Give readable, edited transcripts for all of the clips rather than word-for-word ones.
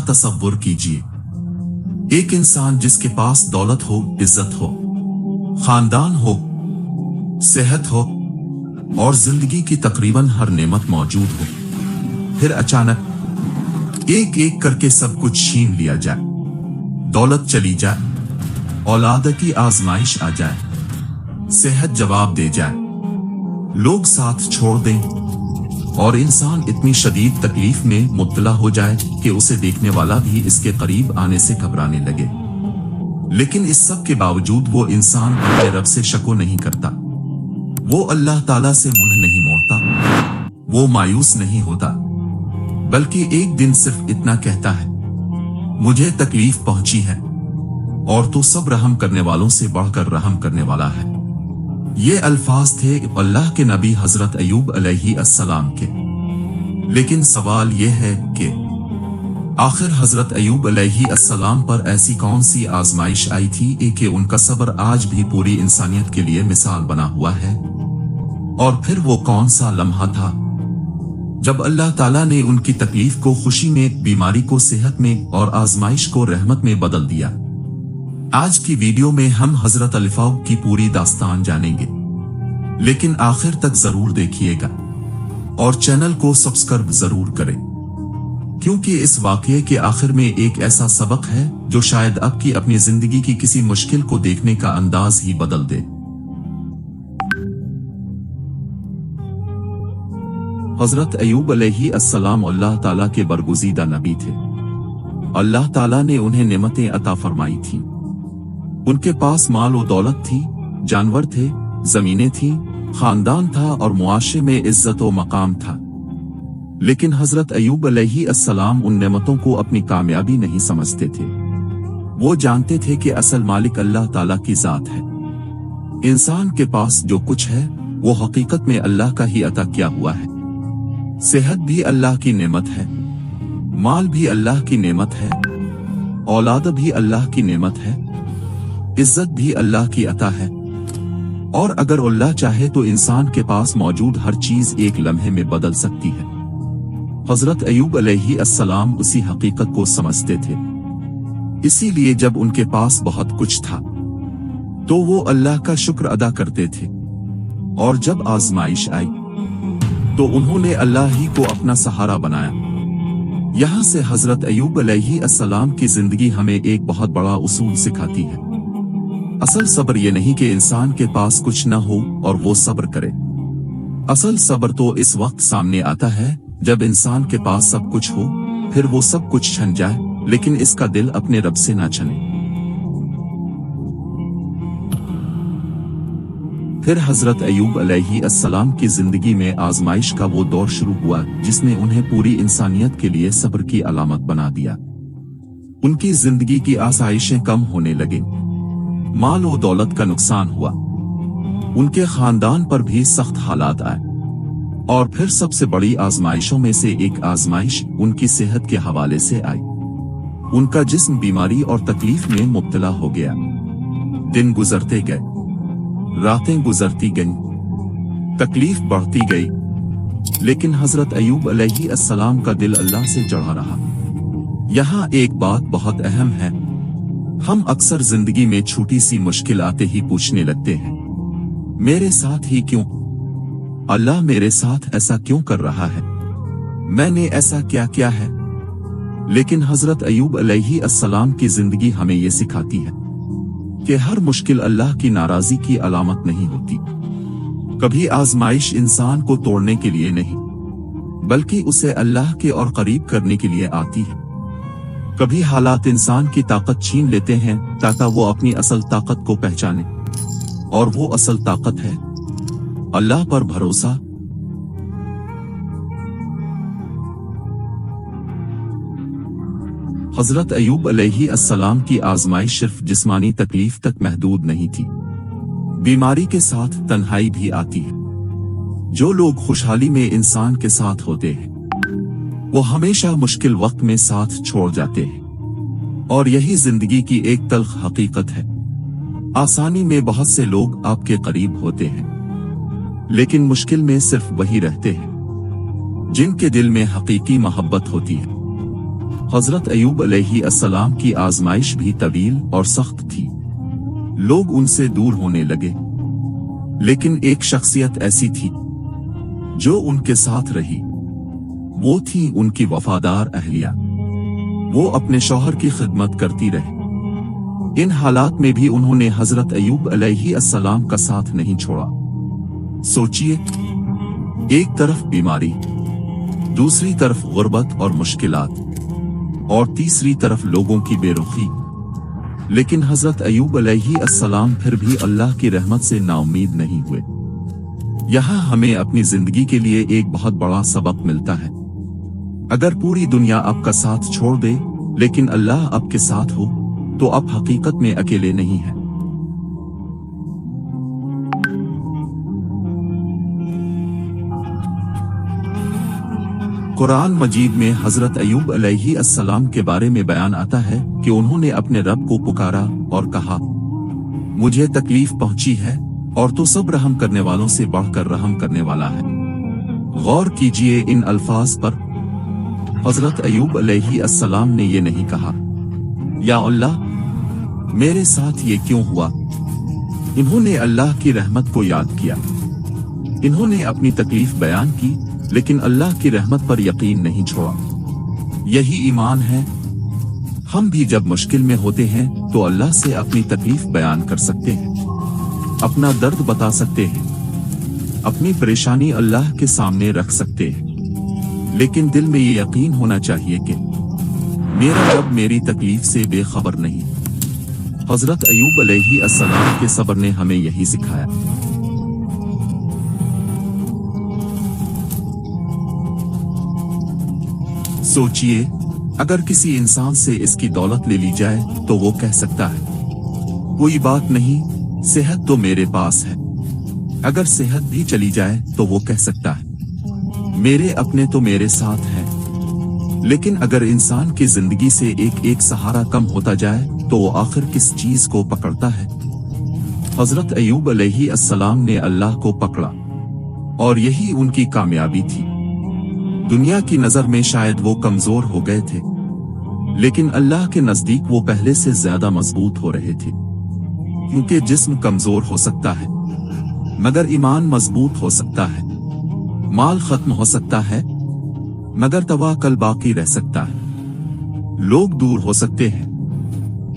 तसव्वुर कीजिए, एक इंसान जिसके पास दौलत हो, इज्जत हो, खानदान हो, सेहत हो और जिंदगी की तकरीबन हर नेमत मौजूद हो, फिर अचानक एक एक करके सब कुछ छीन लिया जाए, दौलत चली जाए, औलाद की आजमाइश आ जाए, सेहत जवाब दे जाए, लोग साथ छोड़ दें और इंसान इतनी शदीद तकलीफ में मुब्तला हो जाए कि उसे देखने वाला भी इसके करीब आने से घबराने लगे। लेकिन इस सब के बावजूद वो इंसान अपने रब से शको नहीं करता, वो अल्लाह ताला से मुंह नहीं मोड़ता, वो मायूस नहीं होता, बल्कि एक दिन सिर्फ इतना कहता है, मुझे तकलीफ पहुंची है और तू सब रहम करने वालों से बढ़कर रहम करने वाला है। ये अल्फाज थे अल्लाह के नबी हजरत अय्यूब अलैहिस्सलाम के। लेकिन सवाल यह है कि आखिर हजरत अय्यूब अलैहिस्सलाम पर ऐसी कौन सी आजमाइश आई थी कि उनका सब्र आज भी पूरी इंसानियत के लिए मिसाल बना हुआ है? और फिर वो कौन सा लम्हा था जब अल्लाह ताला ने उनकी तकलीफ को खुशी में, बीमारी को सेहत में और आजमाइश को रहमत में बदल दिया? आज की वीडियो में हम हजरत अलिफाऊ की पूरी दास्तान जानेंगे, लेकिन आखिर तक जरूर देखिएगा और चैनल को सब्सक्राइब जरूर करें, क्योंकि इस वाकये के आखिर में एक ऐसा सबक है जो शायद आपकी अपनी जिंदगी की किसी मुश्किल को देखने का अंदाज ही बदल दे। हजरत अय्यूब अलैहिस्सलाम अल्लाह ताला के बरगुज़ीदा नबी थे। अल्लाह ताला ने उन्हें नेमतें अता फरमाई थीं। उनके पास माल और दौलत थी, जानवर थे, जमीनें थीं, खानदान था और मुआशरे में इज्जत और मकाम था। लेकिन हजरत अय्यूब अलैहिस्सलाम उन नेमतों को अपनी कामयाबी नहीं समझते थे। वो जानते थे कि असल मालिक अल्लाह ताला की जात है। इंसान के पास जो कुछ है वो हकीकत में अल्लाह का ही अता किया हुआ है। सेहत भी अल्लाह की नेमत है, माल भी अल्लाह की नेमत है, औलाद भी अल्लाह की नेमत है, इज्जत भी अल्लाह की अता है। और अगर अल्लाह चाहे तो इंसान के पास मौजूद हर चीज एक लम्हे में बदल सकती है। हजरत अय्यूब अलैहिस्सलाम उसी हकीकत को समझते थे। इसीलिए जब उनके पास बहुत कुछ था तो वो अल्लाह का शुक्र अदा करते थे, और जब आजमाइश आई तो उन्होंने अल्लाह ही को अपना सहारा बनाया। यहाँ से हजरत अय्यूब अलैहिस्सलाम की जिंदगी हमें एक बहुत बड़ा उसूल सिखाती है। असल सब्र ये नहीं कि इंसान के पास कुछ न हो और वो सब्र करे। असल सब्र तो इस वक्त सामने आता है जब इंसान के पास सब कुछ हो, फिर वो सब कुछ छन जाए, लेकिन इसका दिल अपने रब से ना छने। फिर हजरत अय्यूब अलैहिस्सलाम की जिंदगी में आजमाइश का वो दौर शुरू हुआ जिसने उन्हें पूरी इंसानियत के लिए सब्र की अलामत बना दिया। उनकी जिंदगी की आसाइशें कम होने लगी, माल और दौलत का नुकसान हुआ, उनके खानदान पर भी सख्त हालात आए, और फिर सबसे बड़ी आजमाइशों में से एक आजमाइश उनकी सेहत के हवाले से आई। उनका जिस्म बीमारी और तकलीफ में मुब्तला हो गया। दिन गुजरते गए, रातें गुजरती गईं, तकलीफ बढ़ती गई, लेकिन हजरत अय्यूब अलैहिस्सलाम का दिल अल्लाह से चढ़ा रहा। यहाँ एक बात बहुत अहम है, हम अक्सर जिंदगी में छोटी सी मुश्किल आते ही पूछने लगते हैं, मेरे साथ ही क्यों? अल्लाह मेरे साथ ऐसा क्यों कर रहा है? मैंने ऐसा क्या किया है? लेकिन हजरत अय्यूब अलैहिस्सलाम की जिंदगी हमें ये सिखाती है कि हर मुश्किल अल्लाह की नाराजगी की अलामत नहीं होती। कभी आजमाइश इंसान को तोड़ने के लिए नहीं, बल्कि उसे अल्लाह के और करीब करने के लिए आती है। कभी हालात इंसान की ताकत छीन लेते हैं ताकि वो अपनी असल ताकत को पहचाने, और वो असल ताकत है अल्लाह पर भरोसा। हजरत अय्यूब अलैहिस्सलाम की आजमाइश सिर्फ जिस्मानी तकलीफ तक महदूद नहीं थी, बीमारी के साथ तन्हाई भी आती है। जो लोग खुशहाली में इंसान के साथ होते हैं वो हमेशा मुश्किल वक्त में साथ छोड़ जाते हैं, और यही जिंदगी की एक तल्ख हकीकत है। आसानी में बहुत से लोग आपके करीब होते हैं, लेकिन मुश्किल में सिर्फ वही रहते हैं जिनके दिल में हकीकी मोहब्बत होती है। हजरत अयूब अलैहिस्सलाम की आजमाइश भी तवील और सख्त थी। लोग उनसे दूर होने लगे, लेकिन एक शख्सियत ऐसी थी जो उनके साथ रही। वो थी उनकी वफादार अहलिया। वो अपने शौहर की खिदमत करती रही। इन हालात में भी उन्होंने हजरत अयूब अलैहिस्सलाम का साथ नहीं छोड़ा। सोचिए, एक तरफ बीमारी, दूसरी तरफ गुर्बत और मुश्किलात, और तीसरी तरफ लोगों की बेरुखी। लेकिन हजरत अयूब अलैहिस्सलाम फिर भी अल्लाह की रहमत से नाउम्मीद नहीं हुए। यहाँ हमें अपनी जिंदगी के लिए एक बहुत बड़ा सबक मिलता है। अगर पूरी दुनिया आपका साथ छोड़ दे, लेकिन अल्लाह आपके साथ हो, तो आप हकीकत में अकेले नहीं हैं। कुरान मजीद में हजरत अयूब अलैहिस्सलाम के बारे में बयान आता है कि उन्होंने अपने रब को पुकारा और कहा, मुझे तकलीफ पहुंची है और तो सब रहम करने वालों से बढ़कर रहम करने वाला है। गौर कीजिए इन अल्फाज पर। हजरत अयूब अलैहिस्सलाम ने ये नहीं कहा, या अल्लाह मेरे साथ ये क्यों हुआ। इन्होंने अल्लाह की रहमत को याद किया। इन्होंने अपनी तकलीफ बयान की, लेकिन अल्लाह की रहमत पर यकीन नहीं छोड़ा। यही ईमान है। हम भी जब मुश्किल में होते हैं तो अल्लाह से अपनी तकलीफ बयान कर सकते हैं, अपना दर्द बता सकते हैं, अपनी परेशानी अल्लाह के सामने रख सकते हैं। लेकिन दिल में ये यकीन होना चाहिए कि मेरा रब मेरी तकलीफ से बेखबर नहीं। हजरत अयूब अलैहिस्सलाम के सब्र ने हमें यही सिखाया। सोचिए, अगर किसी इंसान से इसकी दौलत ले ली जाए तो वो कह सकता है, कोई बात नहीं, सेहत तो मेरे पास है। अगर सेहत भी चली जाए तो वो कह सकता है, मेरे अपने तो मेरे साथ हैं। लेकिन अगर इंसान की जिंदगी से एक एक सहारा कम होता जाए तो वो आखिर किस चीज को पकड़ता है। हजरत अयूब अलैहिस्सलाम ने अल्लाह को पकड़ा और यही उनकी कामयाबी थी। दुनिया की नजर में शायद वो कमजोर हो गए थे, लेकिन अल्लाह के नजदीक वो पहले से ज्यादा मजबूत हो रहे थे। क्योंकि जिस्म कमजोर हो सकता है, मगर ईमान मजबूत हो सकता है। माल खत्म हो सकता है, मगर तवक्कुल बाकी रह सकता है। लोग दूर हो सकते हैं,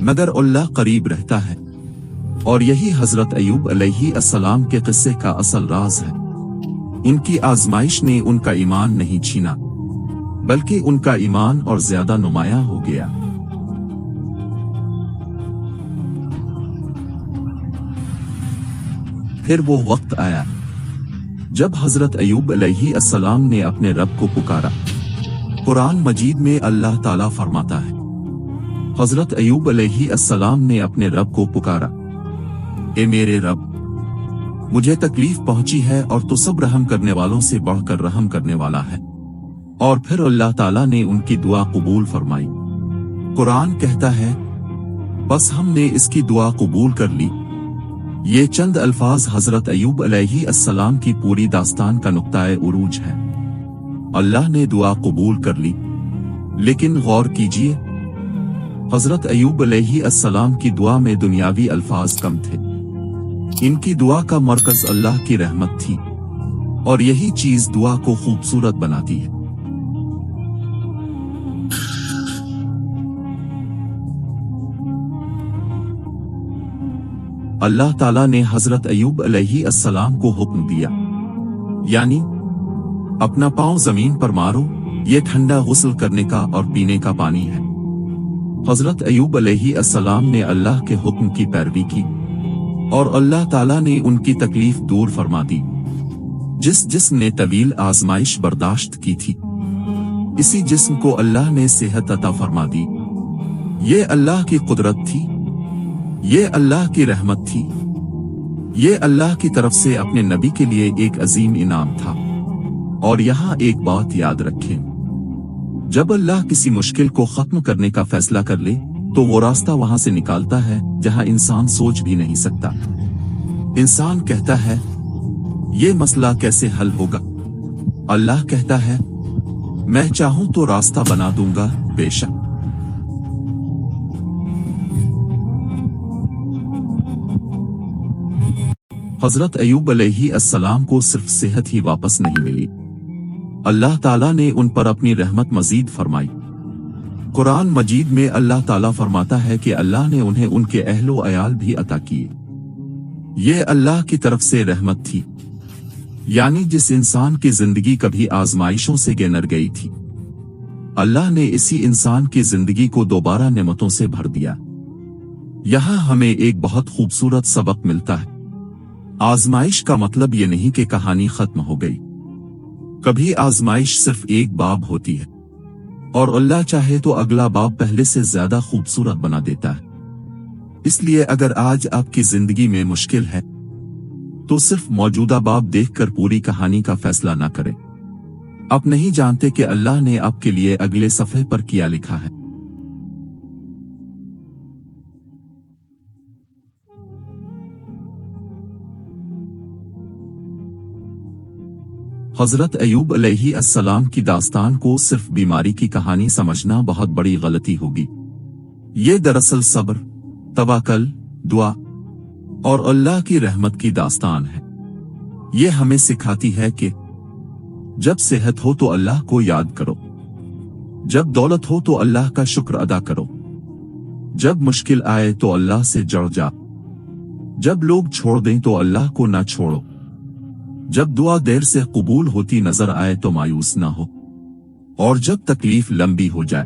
मगर अल्लाह करीब रहता है। और यही हजरत अयूब अलैहिस्सलाम के किस्से का असल राज है। इनकी आजमाइश ने उनका ईमान नहीं छीना, बल्कि उनका ईमान और ज्यादा नुमायां हो गया। फिर वो वक्त आया जब हजरत अयूब अलैहिस्सलाम ने अपने रब को पुकारा। कुरान मजीद में अल्लाह ताला फरमाता है, हजरत अयूब अलैहिस्सलाम ने अपने रब को पुकारा, ए मेरे रब, मुझे तकलीफ पहुंची है और तो सब रहम करने वालों से बढ़कर रहम करने वाला है। और फिर अल्लाह ताला ने उनकी दुआ कबूल फरमाई। कुरान कहता है, बस हमने इसकी दुआ कबूल कर ली। ये चंद अल्फाज हजरत अयूब अलैहिस्सलाम की पूरी दास्तान का नुक्ताए उरूज है। अल्लाह ने दुआ कबूल कर ली। लेकिन गौर कीजिए, हजरत अयूब अलैहिस्सलाम की दुआ में दुनियावी अल्फाज कम थे। इनकी दुआ का मरकज अल्लाह की रहमत थी, और यही चीज दुआ को खूबसूरत बनाती है। अल्लाह ताला ने हजरत अयूब अलैहिस्सलाम को हुक्म दिया, यानी अपना पांव जमीन पर मारो, ये ठंडा गुस्ल करने का और पीने का पानी है। हजरत अयूब अलैहिस्सलाम ने अल्लाह के हुक्म की पैरवी की और अल्लाह ताला ने उनकी तकलीफ दूर फरमा दी। जिस जिस्म ने तवील आजमाइश बर्दाश्त की थी, इसी जिस्म को अल्लाह ने सेहत अता फरमा दी। ये अल्लाह की कुदरत थी, ये अल्लाह की रहमत थी, ये अल्लाह की तरफ से अपने नबी के लिए एक अजीम इनाम था। और यहाँ एक बात याद रखें, जब अल्लाह किसी मुश्किल को खत्म करने का फैसला कर ले तो वो रास्ता वहां से निकालता है जहां इंसान सोच भी नहीं सकता। इंसान कहता है, ये मसला कैसे हल होगा? अल्लाह कहता है, मैं चाहूं तो रास्ता बना दूंगा, बेशक हजरत अय्यूब अलैहिस्सलाम को सिर्फ सेहत ही वापस नहीं मिली, अल्लाह ताला ने उन पर अपनी रहमत मजीद फरमाई। कुरान मजीद में अल्लाह ताला फरमाता है कि अल्लाह ने उन्हें उनके अहलो अयाल भी अता किए। ये अल्लाह की तरफ से रहमत थी, यानी जिस इंसान की जिंदगी कभी आजमाइशों से गुजर गई थी, अल्लाह ने इसी इंसान की जिंदगी को दोबारा नेमतों से भर दिया। यहां हमें एक बहुत खूबसूरत सबक मिलता है। आजमाइश का मतलब ये नहीं कि कहानी खत्म हो गई। कभी आजमाइश सिर्फ एक बाब होती है और अल्लाह चाहे तो अगला बाब पहले से ज्यादा खूबसूरत बना देता है। इसलिए अगर आज आपकी जिंदगी में मुश्किल है तो सिर्फ मौजूदा बाब देखकर पूरी कहानी का फैसला ना करें। आप नहीं जानते कि अल्लाह ने आपके लिए अगले सफ़े पर क्या लिखा है। हजरत अय्यूब अलैहिस्सलाम की दास्तान को सिर्फ बीमारी की कहानी समझना बहुत बड़ी गलती होगी। ये दरअसल सब्र, तवक्कुल, दुआ और अल्लाह की रहमत की दास्तान है। ये हमें सिखाती है कि जब सेहत हो तो अल्लाह को याद करो, जब दौलत हो तो अल्लाह का शुक्र अदा करो, जब मुश्किल आए तो अल्लाह से जुड़ जा, जब लोग छोड़ दें तो अल्लाह को ना छोड़ो, जब दुआ देर से कबूल होती नजर आए तो मायूस ना हो, और जब तकलीफ लंबी हो जाए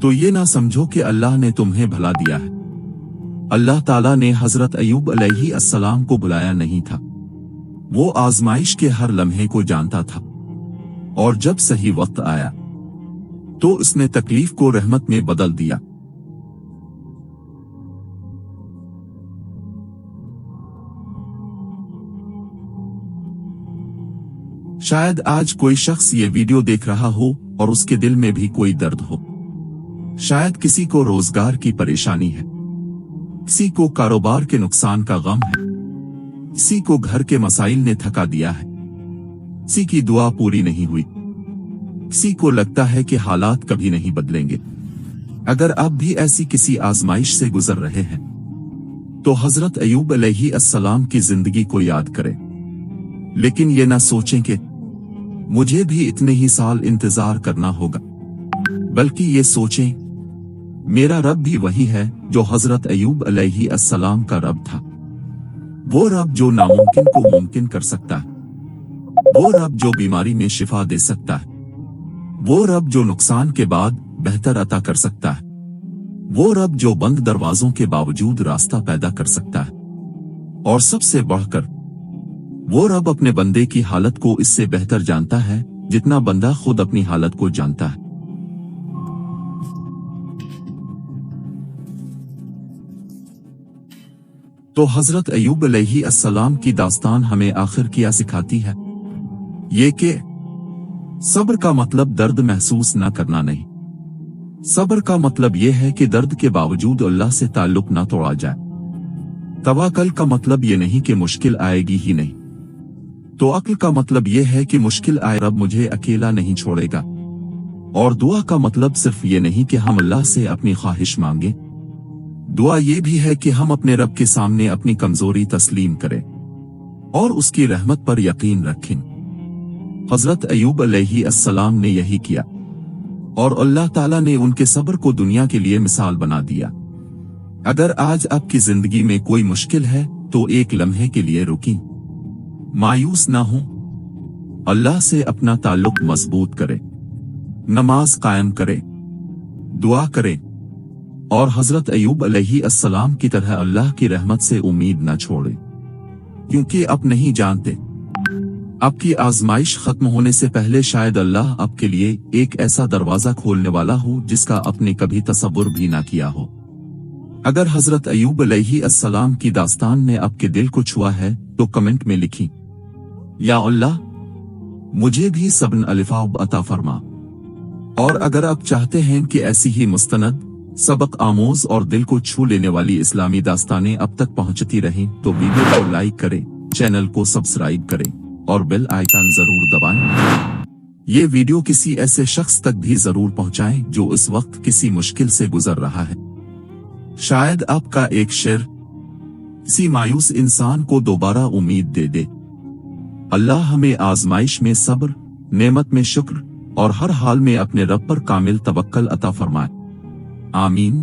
तो ये ना समझो कि अल्लाह ने तुम्हें भला दिया है। अल्लाह ताला ने हजरत अय्यूब अलैहिस्सलाम को बुलाया नहीं था, वो आजमाइश के हर लम्हे को जानता था, और जब सही वक्त आया तो उसने तकलीफ को रहमत में बदल दिया। शायद आज कोई शख्स ये वीडियो देख रहा हो और उसके दिल में भी कोई दर्द हो। शायद किसी को रोजगार की परेशानी है, किसी को कारोबार के नुकसान का गम है, किसी को घर के मसाइल ने थका दिया है, किसी की दुआ पूरी नहीं हुई, किसी को लगता है कि हालात कभी नहीं बदलेंगे। अगर आप भी ऐसी किसी आजमाइश से गुजर रहे हैं तो हजरत अय्यूब अलैहिस्सलाम की जिंदगी को याद करें, लेकिन ये ना सोचें कि मुझे भी इतने ही साल इंतजार करना होगा, बल्कि ये सोचें मेरा रब भी वही है जो हजरत अय्यूब अलैहिस्सलाम का रब था। वो रब जो नामुमकिन को मुमकिन कर सकता है, वो रब जो बीमारी में शिफा दे सकता है, वो रब जो नुकसान के बाद बेहतर अता कर सकता है, वो रब जो बंद दरवाजों के बावजूद रास्ता पैदा कर सकता है, और सबसे बढ़कर वो रब अपने बंदे की हालत को इससे बेहतर जानता है जितना बंदा खुद अपनी हालत को जानता है। तो हजरत अय्यूब अलैहिस्सलाम की दास्तान हमें आखिर क्या सिखाती है? ये कि सब्र का मतलब दर्द महसूस न करना नहीं। सब्र का मतलब यह है कि दर्द के बावजूद अल्लाह से ताल्लुक न तोड़ा जाए। तवक्कुल का मतलब ये नहीं कि मुश्किल आएगी ही नहीं। तो अक्ल का मतलब यह है कि मुश्किल आए रब मुझे अकेला नहीं छोड़ेगा। और दुआ का मतलब सिर्फ ये नहीं कि हम अल्लाह से अपनी ख्वाहिश मांगे, दुआ ये भी है कि हम अपने रब के सामने अपनी कमजोरी तस्लीम करें और उसकी रहमत पर यकीन रखें। हजरत अय्यूब अलैहिस्सलाम ने यही किया और अल्लाह ताला ने उनके सब्र को दुनिया के लिए मिसाल बना दिया। अगर आज आपकी जिंदगी में कोई मुश्किल है तो एक लम्हे के लिए रुकें, मायूस ना हो, अल्लाह से अपना ताल्लुक मजबूत करें, नमाज कायम करें, दुआ करें और हजरत अय्यूब अलैहिस्सलाम की तरह अल्लाह की रहमत से उम्मीद न छोड़ें, क्योंकि आप नहीं जानते आपकी आजमाइश खत्म होने से पहले शायद अल्लाह आपके लिए एक ऐसा दरवाजा खोलने वाला हो जिसका आपने कभी तसव्वुर भी ना किया हो। अगर हजरत अय्यूब अलैहिस्सलाम की दास्तान ने आपके दिल को छुआ है तो कमेंट में लिखी, या अल्लाह मुझे भी सब्र अलिफाब अता फरमा। और अगर आप चाहते हैं कि ऐसी ही मुस्तनद, सबक आमोज और दिल को छू लेने वाली इस्लामी दास्तानें अब तक पहुंचती रहें तो वीडियो को लाइक करें, चैनल को सब्सक्राइब करें और बेल आइकन जरूर दबाएं। یہ ویڈیو کسی ایسے شخص تک بھی ضرور پہنچائیں جو اس وقت کسی مشکل سے گزر رہا ہے۔ شاید آپ کا ایک شعر کسی مایوس انسان کو دوبارہ امید دے دے۔ اللہ ہمیں آزمائش میں صبر، نعمت میں شکر اور ہر حال میں اپنے رب پر کامل توکل عطا فرمائے۔ آمین۔